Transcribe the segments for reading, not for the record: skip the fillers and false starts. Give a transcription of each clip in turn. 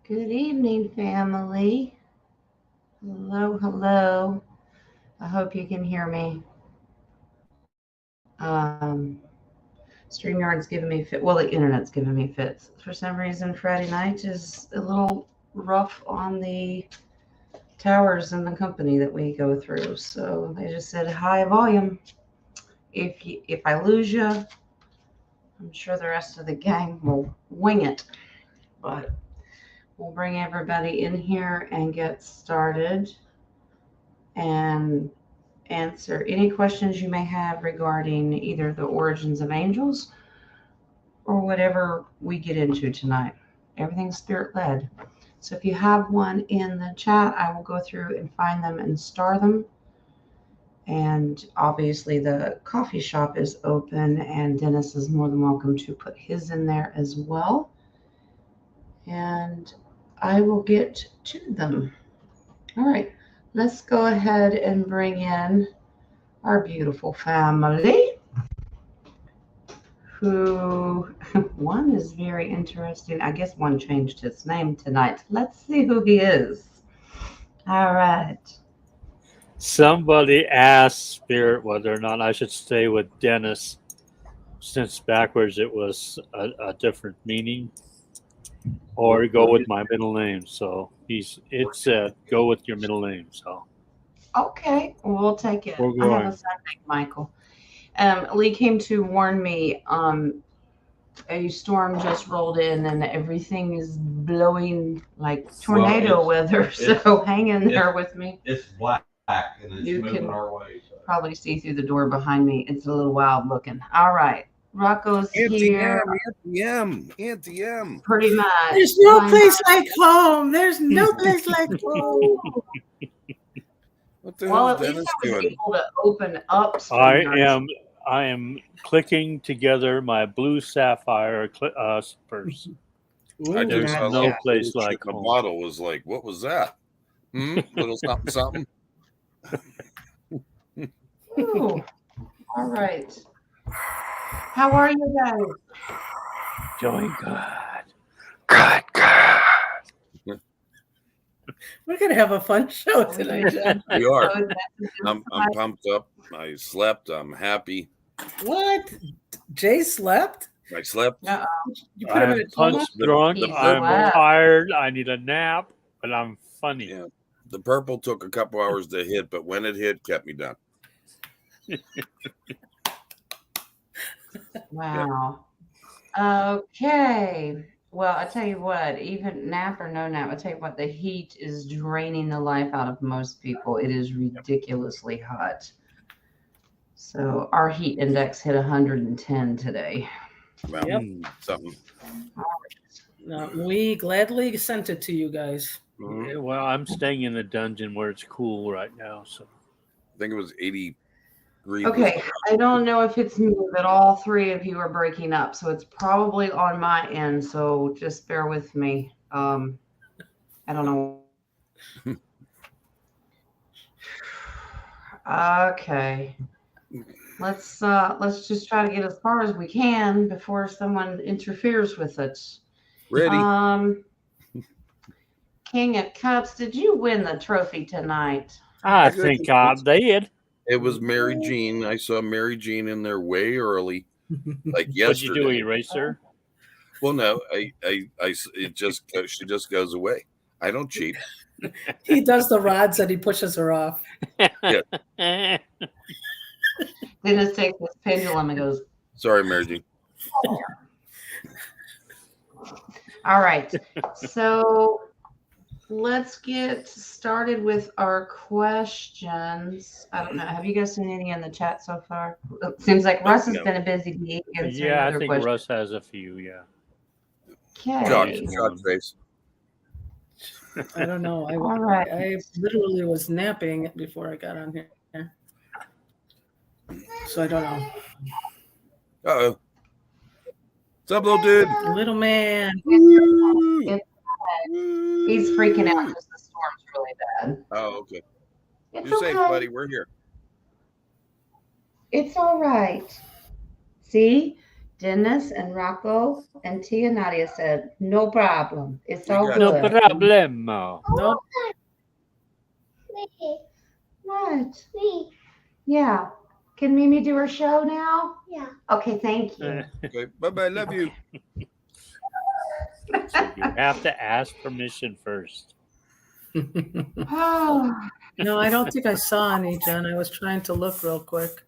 Good evening, family. Hello, hello. I hope you can hear me. StreamYard's giving me fit. Well, the internet's giving me fits. For some reason, Friday night is a little rough on the towers and the company that we go through. So they just said high volume. If I lose you, I'm sure the rest of the gang will wing it. But we'll bring everybody in here and get started and answer any questions you may have regarding either the origins of angels or whatever we get into tonight. Everything's spirit led. So if you have one in the chat, I will go through and find them and star them. And obviously, the coffee shop is open, and Dennis is more than welcome to put his in there as well. And I will get to them. All right, let's go ahead and bring in our beautiful family, who one is very interesting. I guess one changed his name tonight. Let's see who he is. All right. Somebody asked Spirit whether or not I should stay with Dennis, since backwards it was a different meaning, or go with my middle name. So it said go with your middle name. So Okay, we'll take it. we're I have going. a son named Michael. Lee came to warn me. A storm just rolled in and everything is blowing like tornado weather. So hang in there with me. It's black and it's You moving can our way. So. probably see through the door behind me. It's a little wild looking. All right. Rocco's here. Auntie M. Pretty much. There's no place like home. There's no place like home. What the Well, hell at is least Dennis I was doing? able to open up. I StreamYard. am clicking together my blue sapphire purse. I There's just saw no that place little like shit in the home. bottle. Was like, what was that? Little something, something. Ooh. All right. How are you guys? Doing good. Good. We're gonna have a fun show tonight, John. We are. I'm pumped up. I slept. I'm happy. What? Jay slept? I slept. You put him in I'm a coma? punch drunk. He's I'm alive. tired. I need a nap, but I'm funny. Yeah. The purple took a couple hours to hit, but when it hit, kept me down. Wow. Okay. Well, I tell you what, even nap or no nap, I tell you what, the heat is draining the life out of most people. It is ridiculously hot. So our heat index hit 110 today. Wow. Yep. Something. We gladly sent it to you guys. Mhm. Yeah, well, I'm staying in the dungeon where it's cool right now. So I think it was 80 degrees. Okay, I don't know if it's me, but all three of you are breaking up, so it's probably on my end. So just bear with me. I don't know. Okay, let's just try to get as far as we can before someone interferes with it. Ready. King of Cups, did you win the trophy tonight? I think I did. It was Mary Jean. I saw Mary Jean in there way early, like yesterday. What'd you do, eraser? Well, no, she just goes away. I don't cheat. He does the rods and he pushes her off. Dennis takes this pendulum and goes, Sorry, Mary Jean. all right. So let's get started with our questions. I don't know. Have you guys seen any in the chat so far? It seems like Russ has been a busy bee. Yeah, I think Russ has a few. Yeah. Okay. Shock face. I don't know. All right. I literally was napping before I got on here. So I don't know. Uh-oh. What's up, little dude? Little man. He's freaking out because the storm's really bad. Oh, okay. It's You're okay. safe, buddy. We're here. It's all right. See, Dennis and Rocco and Tia Nadia said, no problem. It's We all got No good. problemo. Nope. What? Yeah. Can Mimi do her show now? Yeah. Okay, thank you. Okay, bye-bye. Love you. So you have to ask permission first. Oh, No, I don't think I saw any, Jen. I was trying to look real quick.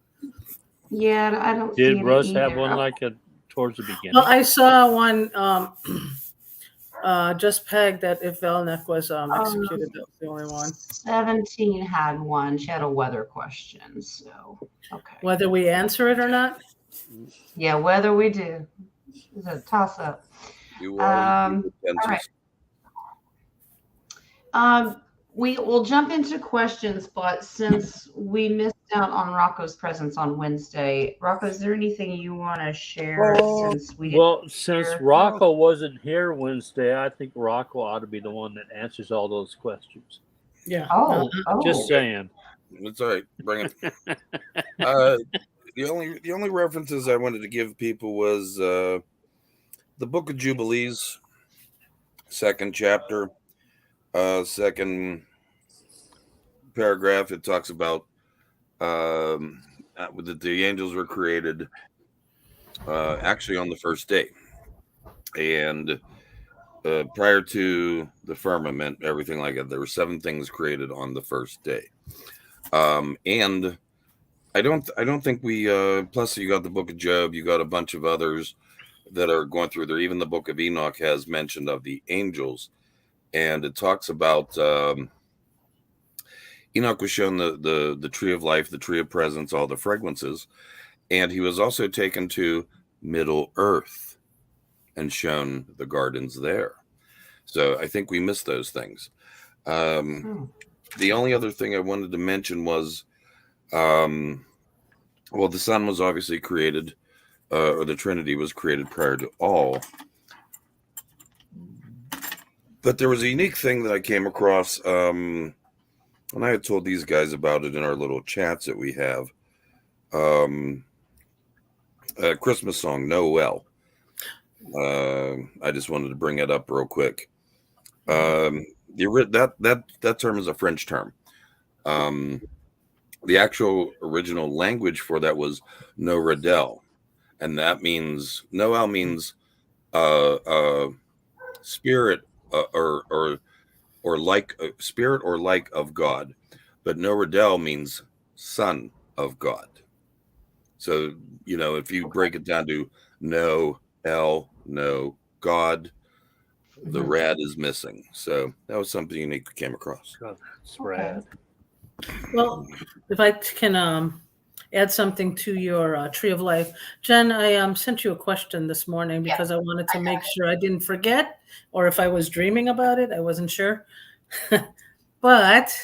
yeah, I don't see Did it Russ either. have one like a towards the beginning? Well, I saw one just pegged that if Velnick was executed, that was the only one. 17 had one. She had a weather question. So, okay. Whether we answer it or not? Yeah, whether we do. It's a toss up. You all all right. We will jump into questions, but since we missed out on Rocco's presence on Wednesday, Rocco, is there anything you want to share since we didn't Well, since share? Rocco wasn't here Wednesday, I think Rocco ought to be the one that answers all those questions. Yeah. Oh, Just saying. It's all right. Bring it. The only references I wanted to give people was the Book of Jubilees, 2nd chapter, 2nd paragraph. It talks about that the angels were created actually on the first day, and prior to the firmament, everything like that. There were 7 things created on the first day, and I don't think we. Plus, you got the Book of Job. You got a bunch of others that are going through there. Even the Book of Enoch has mention of the angels, and it talks about Enoch was shown the tree of life, the tree of presence, all the fragrances, and he was also taken to Middle Earth and shown the gardens there. So I think we missed those things. The only other thing I wanted to mention was, well, the sun was obviously created, or the Trinity was created prior to all. But there was a unique thing that I came across, and I had told these guys about it in our little chats that we have. A Christmas song, Noel. I just wanted to bring it up real quick. That term is a French term. The actual original language for that was Noradel, and that means Noel means spirit or like spirit or like of God, but Noradel means son of God. So if you break it down to no God, the rad is missing. So that was something unique we came across. That's rad. Well, if I can add something to your tree of life, Jen, I sent you a question this morning because I wanted to make sure I didn't forget, or if I was dreaming about it, I wasn't sure. But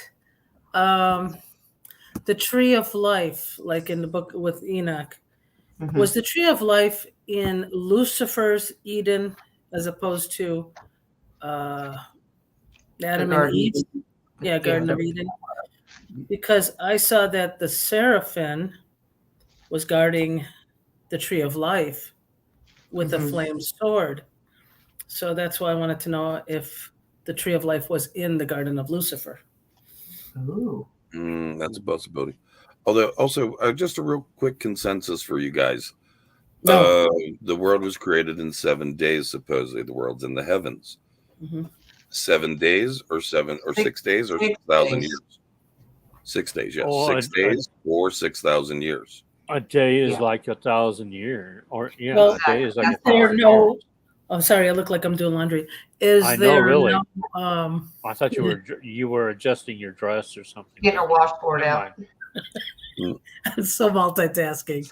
the tree of life, like in the book with Enoch, was the tree of life in Lucifer's Eden as opposed to Adam and Eve? Yeah, Garden of Eden. Because I saw that the seraphim was guarding the tree of life with a flame sword. So that's why I wanted to know if the tree of life was in the garden of Lucifer. Ooh. That's a possibility. Although, also, just a real quick consensus for you guys. No. The world was created in 7 days, supposedly. The world's in the heavens. 7 days or 6 days or 6,000 years? 6 days, yes. 6 days or 6,000 years. A day is like 1,000 years. Or Well, a day is like is there no? Oh, sorry, I look like I'm doing laundry. I know, really. No, I thought you were adjusting your dress or something. Get a washboard out. So multitasking.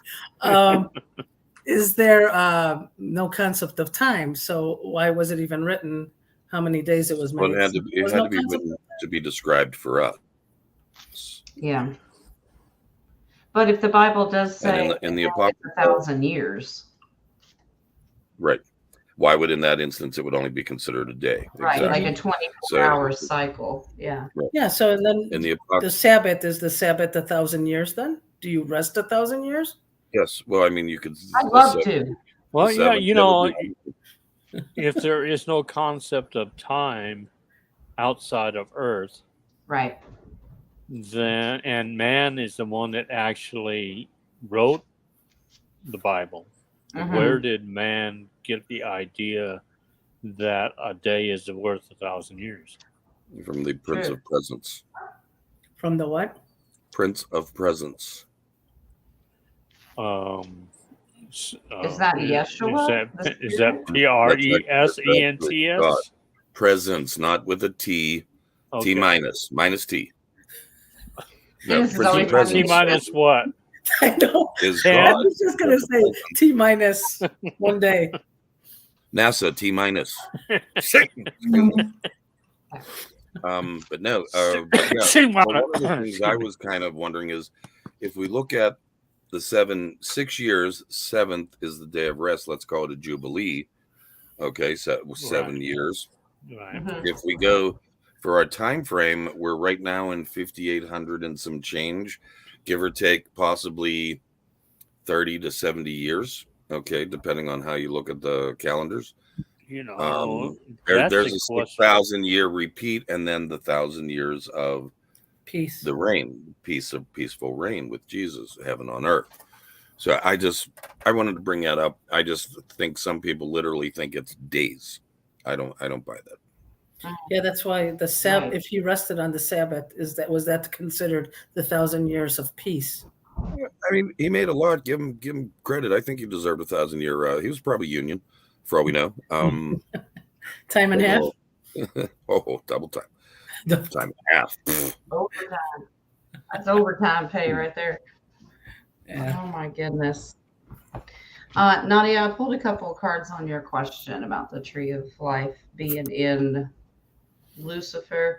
Is there no concept of time? So why was it even written? How many days it was made? Well, it had to be written to be described for us. Yeah. But if the Bible does say in the it's Apocrypha, 1,000 years. Right. Why would in that instance it would only be considered a day? Right, Exactly. like a 24-hour cycle. Yeah. Right. Yeah, so then In the Sabbath, is the Sabbath 1,000 years then? Do you rest 1,000 years? Yes. Well, I mean, you could. I'd love to. Well, The yeah, seventh, if there is no concept of time outside of Earth, Right. then and man is the one that actually wrote the Bible. Where did man get the idea that a day is worth 1,000 years? from the Prince True. of Presence. From the what? Prince of Presence. Is that Yeshua? Is that Presents? God. Presence, not with a T. Okay. T minus. Minus T. No, Dennis is Prince always of trying to T make Presence minus what? I know. is Ten? I God. was just gonna say T minus 1 day. NASA T minus. But no, but yeah. Well, one of the things I was kind of wondering is if we look at the 6 years, seventh is the day of rest. Let's call it a jubilee. Okay, so 7 years. Right. If we go for our time frame, we're right now in 5,800 and some change, give or take possibly 30 to 70 years. Okay, depending on how you look at the calendars. There's a 6,000 year repeat, and then the 1,000 years of Peace. the reign, peaceful reign with Jesus, heaven on earth. So I wanted to bring that up. I just think some people literally think it's days. I don't buy that. Yeah, that's why the Sabbath. Right. If he rested on the Sabbath, was that considered the 1,000 years of peace? I mean, he made a lot. Give him credit. I think he deserved 1,000 year. He was probably union, for all we know. Time and a half. Double time. Time and a half. Overtime. That's overtime pay right there. Yeah. Oh my goodness. Nadia, I pulled a couple of cards on your question about the tree of life being in Lucifer.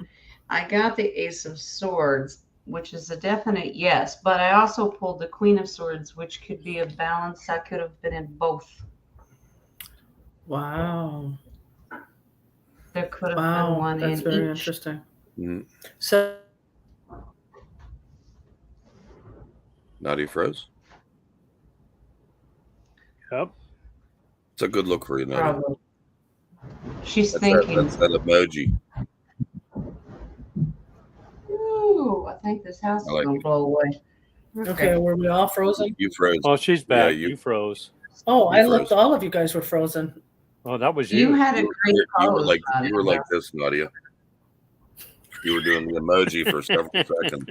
I got the Ace of Swords, which is a definite yes, but I also pulled the Queen of Swords, which could be a balance that could have been in both. Wow. There could have been one That's in very each. interesting. Mm-hmm. So Nadia froze. Yep. It's a good look for you, Nadia. Probably. She's That's thinking. that's that emoji. Ooh, I think this house is I like gonna it. blow away. okay, were we all frozen? You froze. Oh, she's back. Yeah, you froze. Oh, You I looked. froze. All of you guys were frozen. Oh, that was You you. had a great You were pose, like Nadia. this, Nadia. You were doing the emoji for several seconds.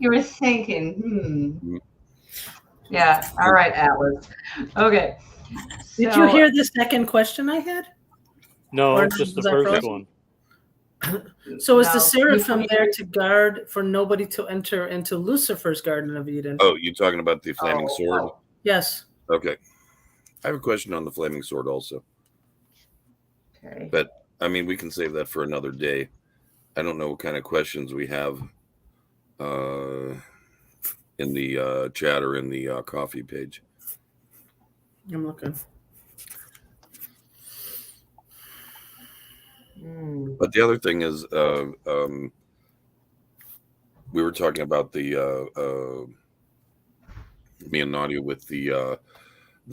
You were thinking, Yeah. All right, Atlas. Okay. Did you hear the second question I had? No, Or just the was I first frozen? one. So is the No, seraphim there to guard for nobody to enter into Lucifer's Garden of Eden? Oh, you talking about the flaming sword? Oh. Yes. Okay. I have a question on the flaming sword also. Okay. But I mean, we can save that for another day. I don't know what kind of questions we have in the chat or in the coffee page. I'm looking. But the other thing is, we were talking about the me and Nadia with the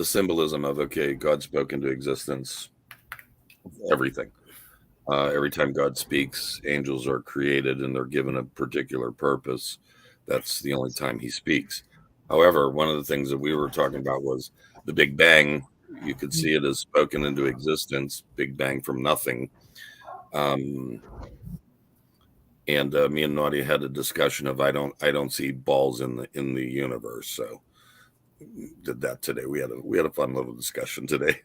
symbolism of, okay, God spoke into existence, everything. Every time God speaks, angels are created and they're given a particular purpose. That's the only time he speaks. However, one of the things that we were talking about was the Big Bang. You could see it as spoken into existence, Big Bang from nothing. And me and Nadia had a discussion of I don't see balls in the universe. So did that today. We had a fun little discussion today.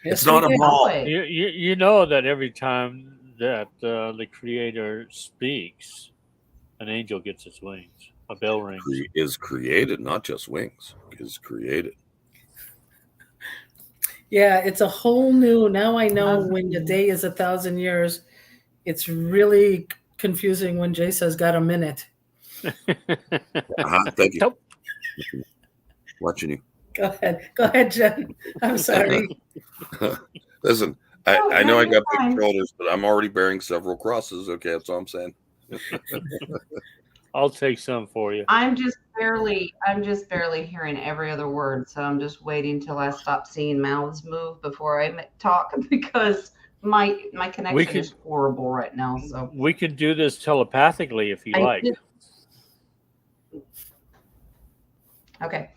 Yes, It's not a ball. You know that every time that the Creator speaks, an angel gets its wings. A bell rings. Is created, not just wings. Is created. Yeah, it's a whole new. Now I know when the day is 1,000 years. It's really confusing when Jay says "got a minute." Thank you. Nope. Watching you. Go ahead, Jen. I'm sorry. Listen, I know I got big shoulders, but I'm already bearing several crosses. Okay, that's all I'm saying. I'll take some for you. I'm just barely hearing every other word, so I'm just waiting till I stop seeing mouths move before I talk because my connection is horrible right now. So we can do this telepathically if you like. Okay.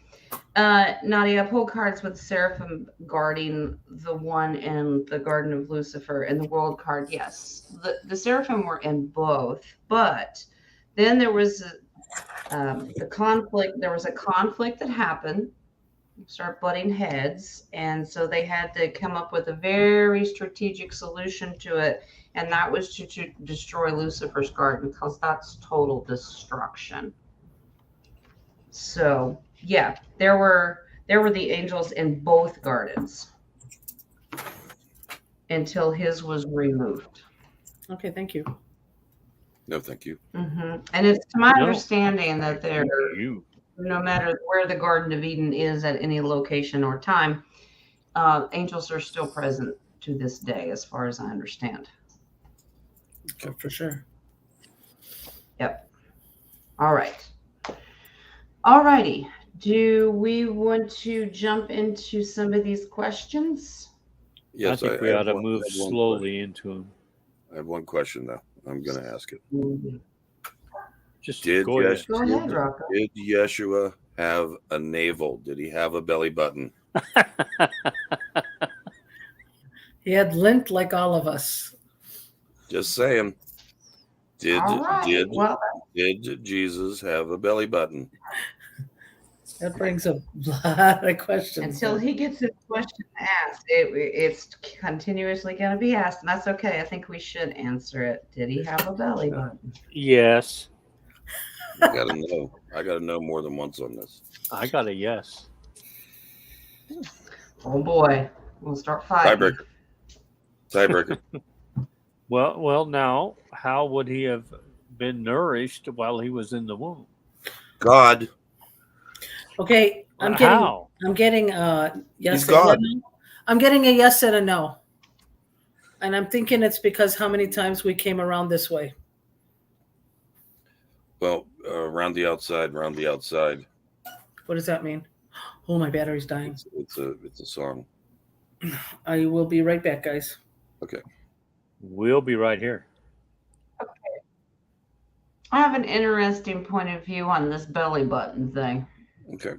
Nadia, pull cards with Seraphim guarding the one in the Garden of Lucifer and the World card. Yes, the Seraphim were in both, but then there was the conflict. There was a conflict that happened, start butting heads, and so they had to come up with a very strategic solution to it, and that was to destroy Lucifer's garden because that's total destruction. So yeah, there were the angels in both gardens until his was removed. Okay, thank you. No, thank you. And it's to my understanding that they're, no matter where the Garden of Eden is at any location or time, angels are still present to this day, as far as I understand. Oh, for sure. Yep. All right. All righty. Do we want to jump into some of these questions? Yes, I think we ought to move slowly into them. I have one question, though. I'm going to ask it. Just did go ahead. Go ahead, Rocco. Did Yeshua have a navel? Did he have a belly button? He had lint like all of us. Just saying. Did Jesus have a belly button? That brings a lot of questions. Until he gets his question asked, it's continuously going to be asked, and that's okay. I think we should answer it. Did he have a belly button? Yes. I gotta know more than once on this. I got a yes. Oh boy, we'll start fighting. Tiebreaker. Well, now, how would he have been nourished while he was in the womb? God. Okay, I'm getting yes and a no. I'm getting a yes and a no. And I'm thinking it's because how many times we came around this way. Well, around the outside. What does that mean? Oh, my battery's dying. It's a song. I will be right back, guys. Okay. We'll be right here. Okay. I have an interesting point of view on this belly button thing. Okay.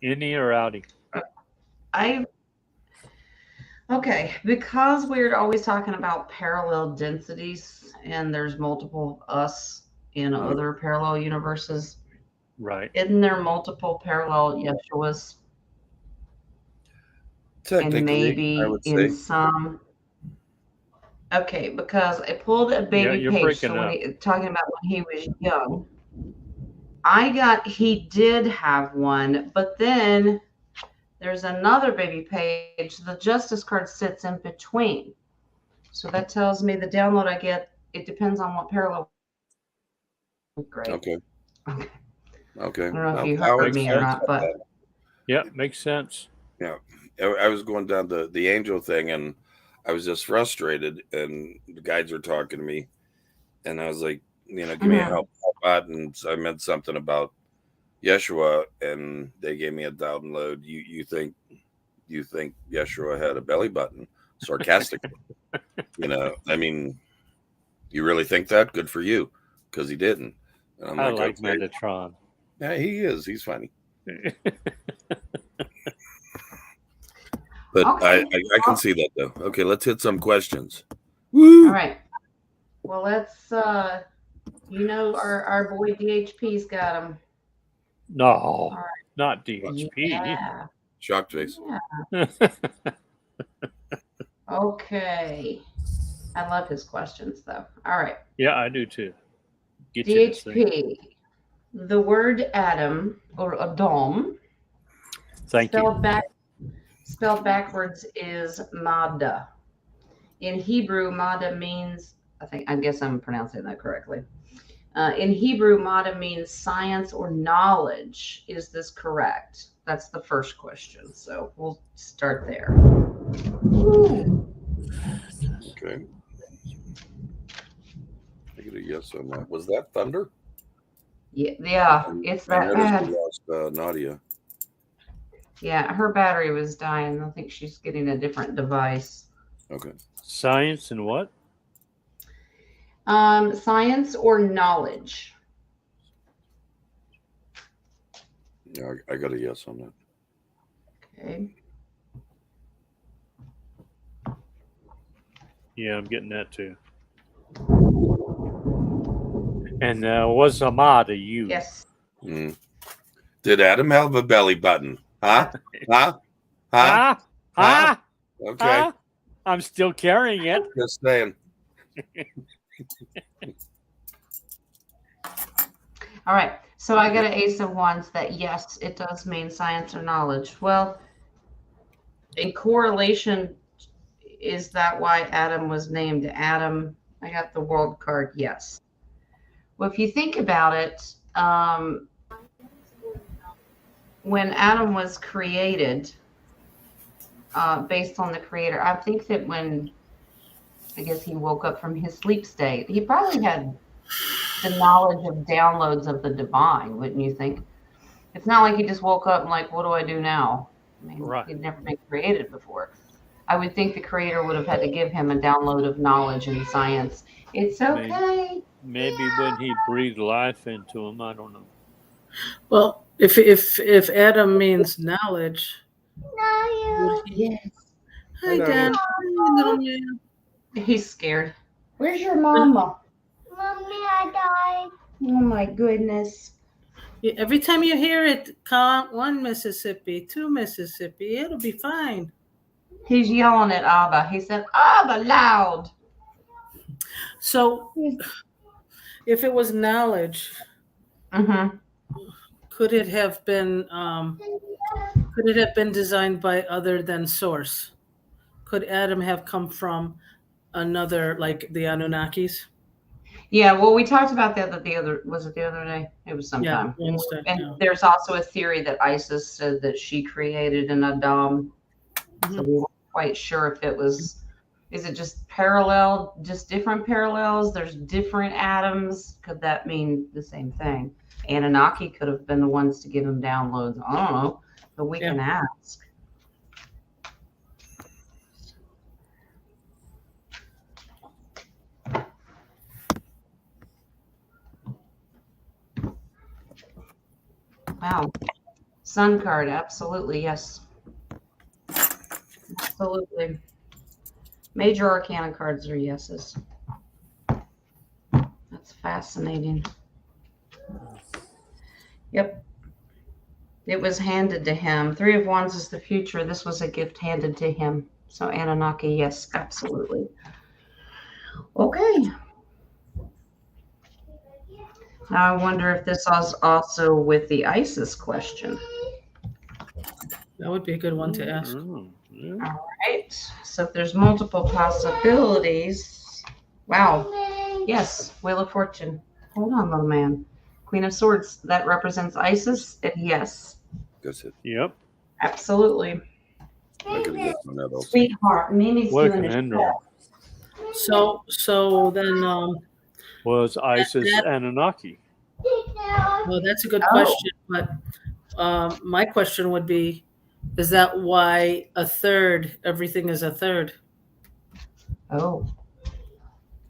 Innie or outie? Okay, because we're always talking about parallel densities and there's multiple us in other parallel universes. Right. Isn't there multiple parallel Yeshuas? Technically, and maybe I would in say. some. Okay, because I pulled a baby page so talking about when he was young. He did have one, but then there's another baby page. The justice card sits in between. So that tells me the download I get, it depends on what parallel. Great. Okay. I don't know if you Now heard me or not, but. Yeah, makes sense. Yeah. I was going down the angel thing, and I was just frustrated, and the guides were talking to me, and I was like, give me a help out, and so I meant something about Yeshua, and they gave me a download. You think Yeshua had a belly button? Sarcastically. I mean, you really think that? Good for you, because he didn't. And I'm like okay. Metatron. Yeah, he is. He's funny. But okay. I can see that, though. Okay, let's hit some questions. Woo! All right. Well, let's, our boy DHP's got him. No, right. Not DHP. Yeah. Shocked face. Yeah. Okay. I love his questions, though. All right. Yeah, I do, too. Get DHP. The word Adam, or Adam, spelled backwards is Mada. In Hebrew, Mada means, I guess I'm pronouncing that correctly. In Hebrew, Mada means science or knowledge. Is this correct? That's the first question. So we'll start there. Ooh. Okay. I get a yes on that. Was that thunder? Yeah, And it's I that noticed we bad. lost Nadia. Yeah, her battery was dying. I think she's getting a different device. Okay. Science and what? Science or knowledge? Yeah, I got a yes on that. Okay. Yeah, I'm getting that too. And what's a ma to you? Yes. Mm. Did Adam have a belly button? Huh? Huh? Huh? Huh? Okay. Huh? I'm still carrying it. Just saying. All right. So I got an ace of wands that yes, it does mean science or knowledge. Well, in correlation, is that why Adam was named Adam? I got the world card. Yes. Well, if you think about it, when Adam was created, based on the creator, I think that when I guess he woke up from his sleep state, he probably had the knowledge of downloads of the divine, wouldn't you think? It's not like he just woke up and like, what do I do now? I mean, Right. he'd never been created before. I would think the creator would have had to give him a download of knowledge and science. It's okay. Maybe when he breathed life into him, I don't know. Well, if Adam means knowledge, Yes. hi Dan, hi, little man. He's scared. Where's your mama? Mommy, I died. Oh my goodness. Every time you hear it, count 1 Mississippi, 2 Mississippi. It'll be fine. He's yelling at Abba. He said, Abba, loud. So, if it was knowledge, Mm-hmm. could it have been designed by other than source? Could Adam have come from another, like the Anunnakis? Yeah, well, we talked about that the other day? It was sometime. Yeah, Wednesday, And yeah. there's also a theory that Isis said that she created an Adam. So we weren't quite sure if it was, is it just parallel, just different parallels? There's different atoms. Could that mean the same thing? Anunnaki could have been the ones to give him downloads. I don't know, but we can ask. Wow. Sun card, absolutely, yes. Absolutely. Major Arcana cards are yeses. That's fascinating. Yep. It was handed to him. 3 of Wands is the future. This was a gift handed to him. So Anunnaki, yes, absolutely. Okay. Now I wonder if this is also with the Isis question. That would be a good one to ask. Yeah. All right. So if there's multiple possibilities. Wow. Yes, Wheel of Fortune. Hold on, little man. Queen of Swords, that represents Isis? And yes. That's it. Yep. Absolutely. I could get on that also. Sweetheart, Mimi's What a doing a conundrum. So then, Was Isis Anunnaki? well, that's a good question. But my question would be, is that why a third? Everything is a third. Oh.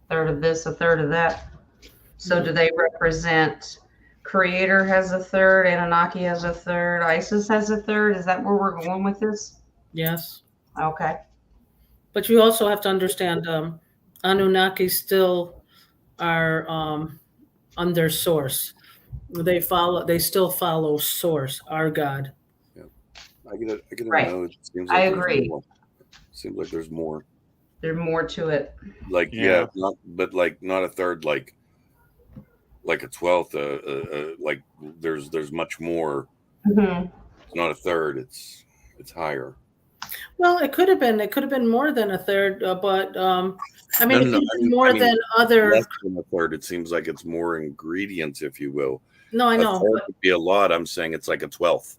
Third of this, a third of that. So do they represent Creator has a third, Anunnaki has a third, Isis has a third? Is that where we're going with this? Yes. Okay. But you also have to understand, Anunnaki still are under source. They still follow source, our God. Yeah. I get a Right. no. It seems I there's agree. more. Seems like there's more. There's more to it. Like Yeah. not a third, like a 12th. Like there's much more. Mm-hmm. It's not a third. It's higher. Well, it could have been more than a third, but I mean, No, it no, could I be mean- more I mean, than other. Less than a third. It seems like it's more ingredients, if you will. No, I A know. third would be a lot. I'm saying it's like a 12th.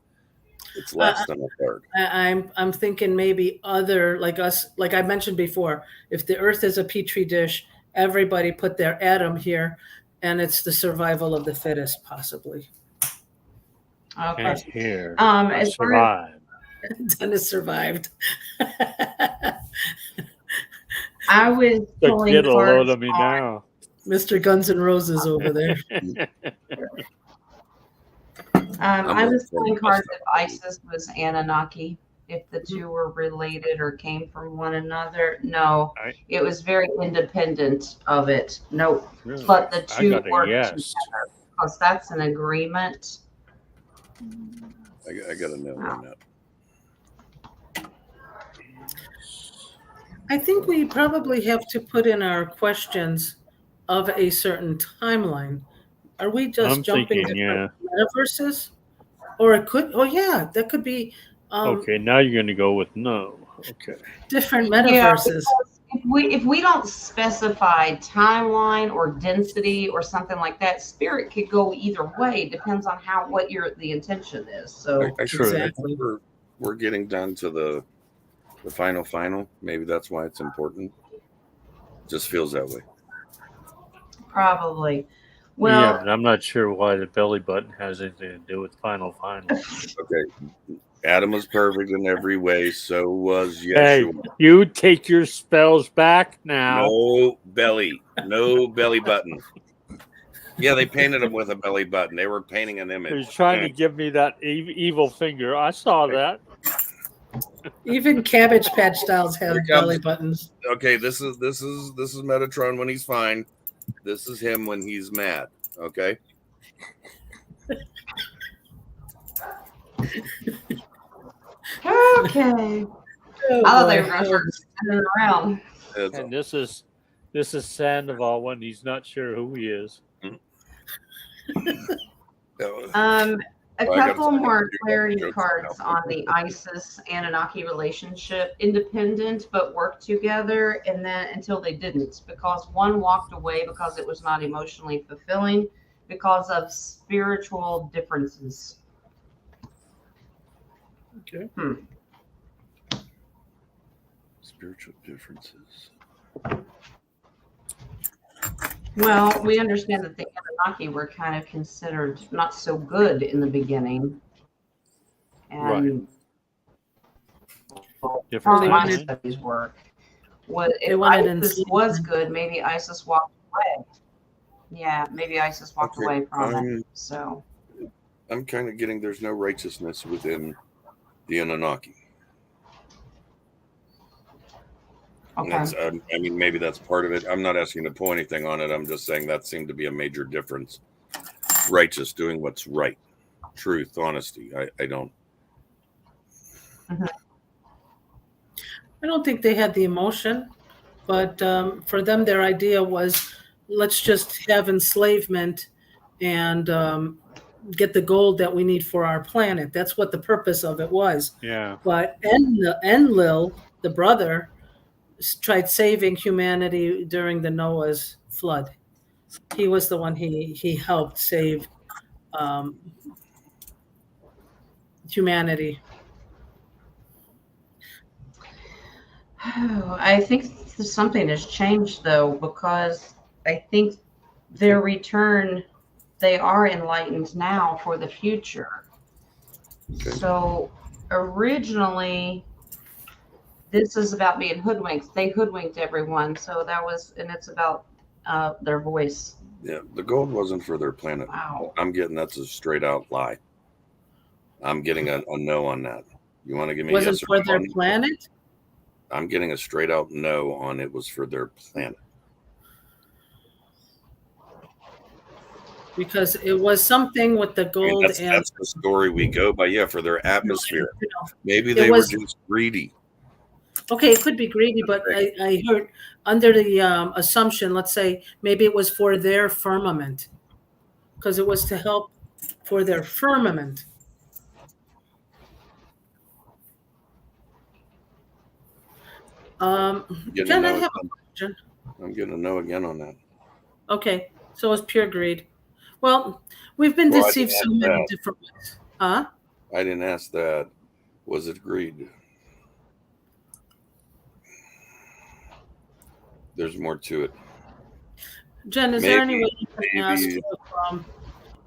It's less than a third. I'm thinking maybe other, like us, like I mentioned before. If the Earth is a petri dish, everybody put their atom here, and it's the survival of the fittest, possibly. Okay. And here, I As far as survived. Dennis survived. I was So pulling get a load cards of me on, now. Mr. Guns N' Roses over there. I was pulling cards up. if ISIS was Anunnaki, if the two were related or came from one another. No, I- it was very independent of it. Nope. Really? But the I two got a work yes. together because that's an agreement. I got to know on that. I think we probably have to put in our questions of a certain timeline. Are we just I'm jumping thinking, different metaverses? Or it could, oh yeah, that could be Okay, now you're going to go with no. Okay. different Yeah, metaverses. because if we don't specify timeline or density or something like that, spirit could go either way. It depends on what the intention is. So I True. think we're getting down to the final. Maybe that's why it's important. Just feels that way. probably. Yeah, Well, but I'm not sure why the belly button has anything to do with final. Okay. Adam was perfect in every way. So was Hey, Yeshua. you take your spells back now. No belly button. Yeah, they painted him with a belly button. They were painting an image. He's trying to give me that evil finger. I saw that. Even Cabbage Patch Dolls have Here it belly comes. buttons. Okay, this is Metatron when he's fine. This is him when he's mad. Okay. okay. Oh, I thought they boy. were going to start spinning around. It's And this is Sandoval when he's not sure who he is. A Well, I couple gotta- more I clarity gotta- cards on the ISIS Anunnaki relationship. Independent but worked together, and then until they didn't, because one walked away because it was not emotionally fulfilling because of spiritual differences. Okay. Spiritual differences. Well, we understand that the Anunnaki were kind of considered not so good in the beginning. And Different from my timeline. studies work, They if wanted ISIS enslavement. was good, maybe ISIS walked away. Yeah, maybe ISIS walked Okay, away from it. So I'm kind of getting there's no righteousness within the Anunnaki. And okay. that's, I mean, maybe that's part of it. I'm not asking to pull anything on it. I'm just saying that seemed to be a major difference. Righteous, doing what's right, truth, honesty. I don't. I don't think they had the emotion, but for them, their idea was, let's just have enslavement and get the gold that we need for our planet. That's what the purpose of it was. Yeah. But Enlil, the brother, tried saving humanity during the Noah's flood. He was the one he helped save humanity. I think something has changed though, because I think their return, they are enlightened now for the future. Okay. So originally, this is about being hoodwinked. They hoodwinked everyone. So that was, and it's about their voice. Yeah, the gold wasn't for their planet. Wow. I'm getting that's a straight out lie. I'm getting a no on that. You want to give me a Wasn't yes or for no their on that? planet? I'm getting a straight out no on it was for their planet. Because it was something with the I mean, gold that's the story we go by. Yeah, for their atmosphere. Maybe It they were was- just greedy. Okay, it could be greedy, but I heard under the assumption, let's say maybe it was for their firmament, because it was to help for their firmament. Getting Jen, a I no have a again. question. I'm getting a no again on that. Okay, so it's pure greed. Well, we've been Well, I deceived didn't so ask many that. different ways. Huh? I didn't ask that. Was it greed? There's more to it. Jen, is there any way you can ask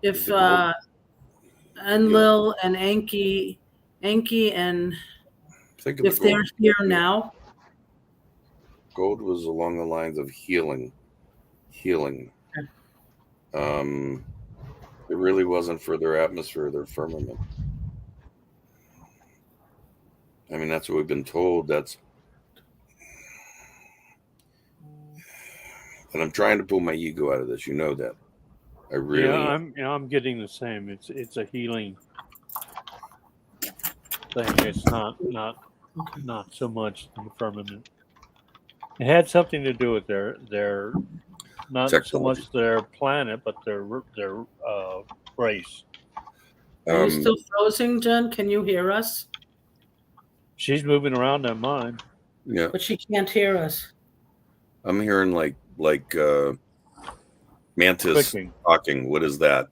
if Enlil and Anki and if they're here now? Gold was along the lines of healing. It really wasn't for their atmosphere, their firmament. I mean, that's what we've been told. And I'm trying to pull my ego out of this. You know that. I really. Yeah, I'm getting the same. It's a healing thing. It's not so much the firmament. It had something to do with their not Technology. so much their planet, but their race. Are you still frozen, Jen? Can you hear us? She's moving around on mine. Yeah, but she can't hear us. I'm hearing like Mantis Clicking. talking. What is that?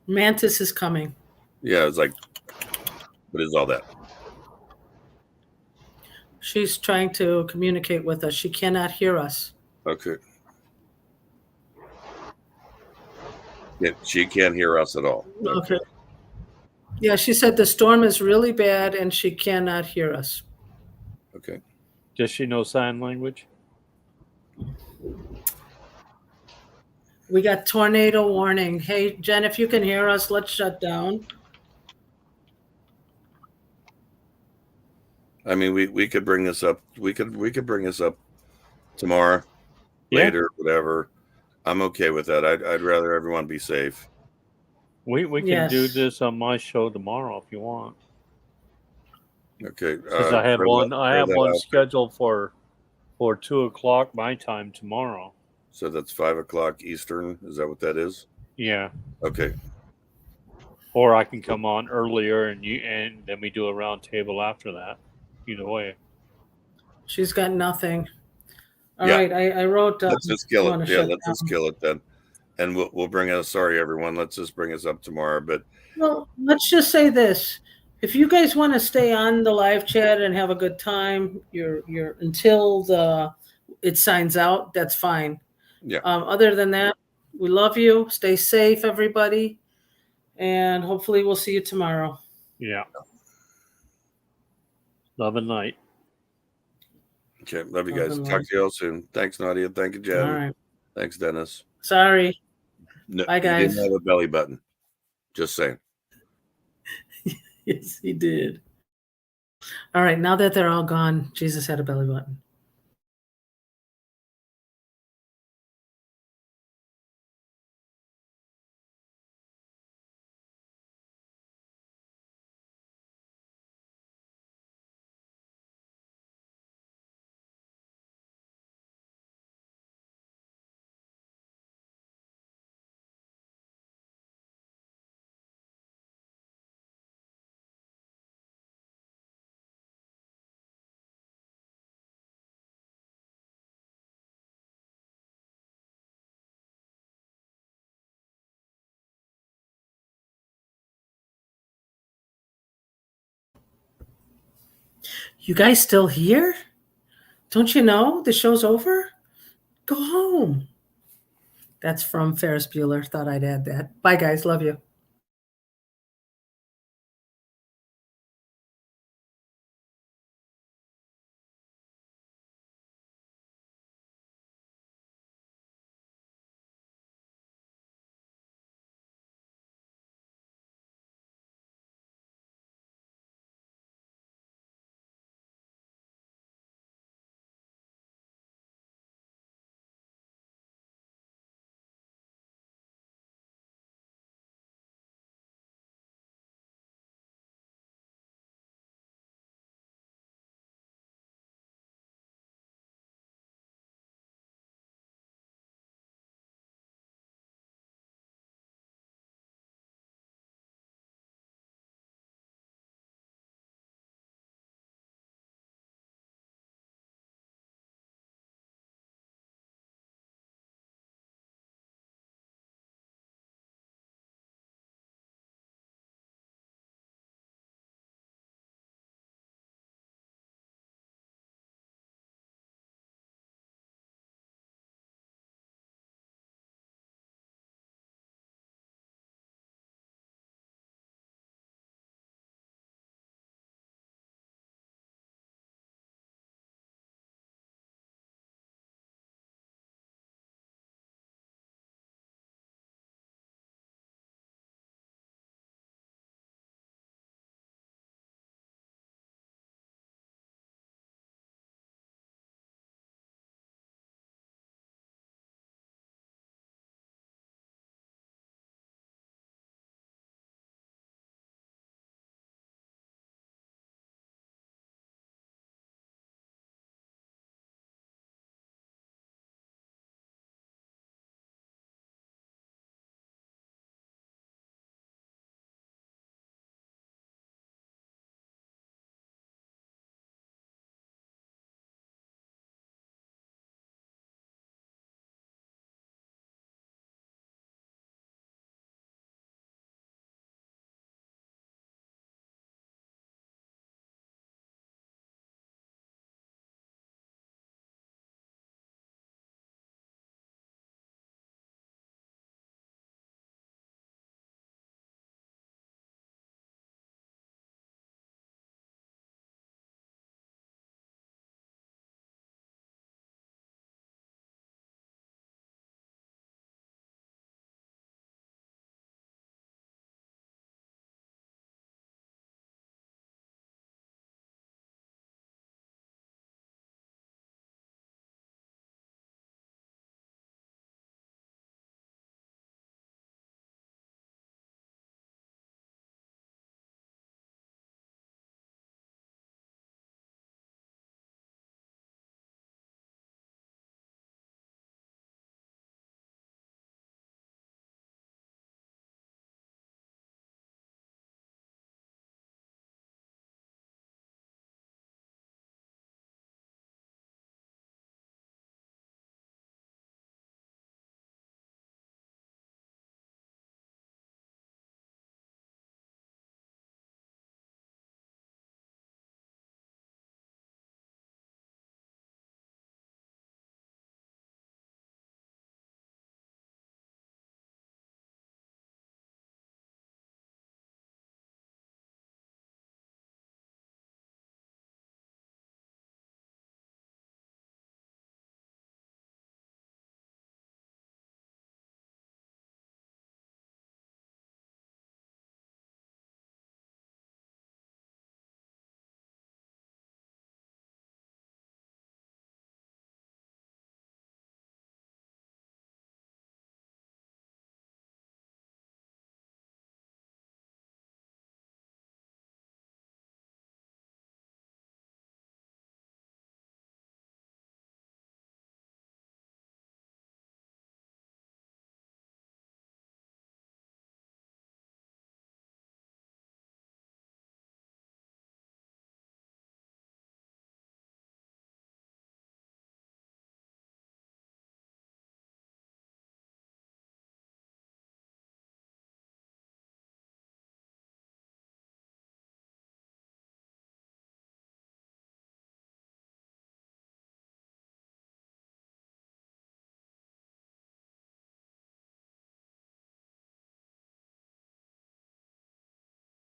Mantis is coming. Yeah, it's like, what is all that? She's trying to communicate with us. She cannot hear us. Okay. Yeah, she can't hear us at all. Okay. Yeah, she said the storm is really bad and she cannot hear us. Okay. Does she know sign language? We got tornado warning. Hey, Jen, if you can hear us, let's shut down. I mean, we could bring this up. We could bring this up tomorrow, later, whatever. I'm okay with that. I'd rather everyone be safe. We can do this on my show tomorrow if you want. Okay. Because I have one scheduled for 2:00 my time tomorrow. So that's 5:00 Eastern. Is that what that is? Yeah. Okay. Or I can come on earlier and then we do a round table after that. Either way. She's got nothing. All right. I wrote. Let's just kill it. Yeah, let's just kill it then. And we'll bring us. Sorry, everyone. Let's just bring us up tomorrow. But well, let's just say this: if you guys want to stay on the live chat and have a good time, you're until it signs out. That's fine. Yeah. Other than that, we love you. Stay safe, everybody, and hopefully we'll see you tomorrow. Yeah. Love and light. Okay. Love you guys. Talk to you all soon. Thanks, Nadia. Thank you, Jen. All right. Thanks, Dennis. Sorry. No, bye, guys. He didn't have a belly button. Just saying. Yes, he did. All right. Now that they're all gone, Jesus had a belly button. You guys still here? Don't you know the show's over? Go home. That's from Ferris Bueller. Thought I'd add that. Bye, guys. Love you.